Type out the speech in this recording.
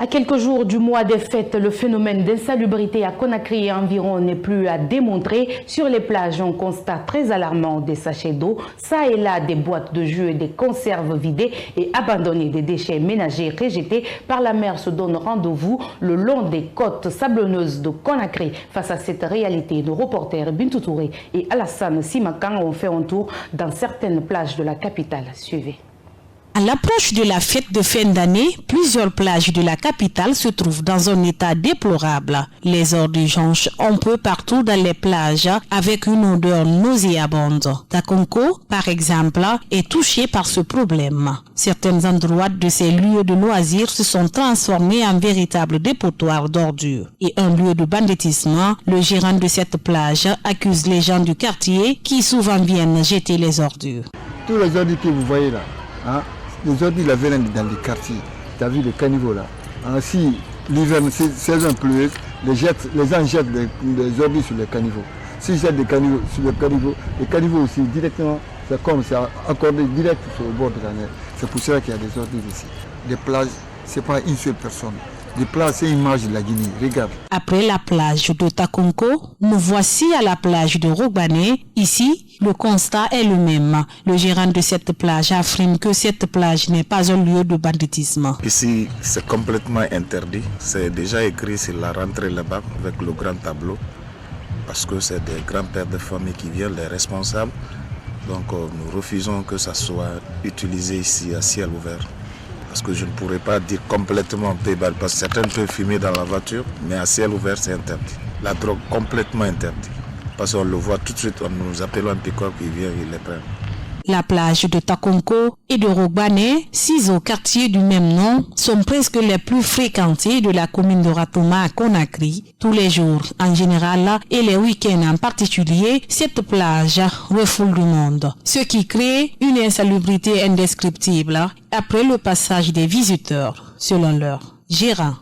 À quelques jours du mois des fêtes, le phénomène d'insalubrité à Conakry et environ n'est plus à démontrer. Sur les plages, on constate très alarmant des sachets d'eau, ça et là des boîtes de jus et des conserves vidées et abandonnées, des déchets ménagers rejetés par la mer se donnent rendez-vous le long des côtes sablonneuses de Conakry. Face à cette réalité, nos reporters Bintou Touré et Alassane Simakan ont fait un tour dans certaines plages de la capitale. Suivez. À l'approche de la fête de fin d'année, plusieurs plages de la capitale se trouvent dans un état déplorable. Les ordures jonchent un peu partout dans les plages avec une odeur nauséabonde. Takonko, par exemple, est touché par ce problème. Certains endroits de ces lieux de loisirs se sont transformés en véritables dépotoirs d'ordures. Et un lieu de banditisme, le gérant de cette plage accuse les gens du quartier qui souvent viennent jeter les ordures. Tous les ordures que vous voyez là, les ordures là viennent dans les quartiers. Tu as vu les caniveaux là. Si l'hiver, saison pluvieuse, les gens jettent des ordures sur les caniveaux. S'ils jettent des caniveaux sur les caniveaux aussi directement, c'est comme c'est accordé direct sur le bord de la mer. C'est pour cela qu'il y a des ordures ici. Les plages, c'est pas une seule personne. Les plages, c'est une image de la Guinée. Regarde. Après la plage de Takonko, nous voici à la plage de Rogbané. Ici, le constat est le même. Le gérant de cette plage affirme que cette plage n'est pas un lieu de banditisme. Ici, c'est complètement interdit. C'est déjà écrit sur la rentrée là-bas avec le grand tableau. Parce que c'est des grands-pères de famille qui viennent, les responsables. Donc nous refusons que ça soit utilisé ici à ciel ouvert. Parce que je ne pourrais pas dire complètement payable, parce que certains peuvent fumer dans la voiture, mais à ciel ouvert, c'est interdit. La drogue complètement interdite. Parce qu'on le voit tout de suite, nous appelons un piqueur qui vient, il les prend. La plage de Takonko et de Rogbané, 6 autres quartiers du même nom, sont presque les plus fréquentés de la commune de Ratoma à Conakry. Tous les jours en général et les week-ends en particulier, cette plage refoule du monde. Ce qui crée une insalubrité indescriptible après le passage des visiteurs, selon leur gérant.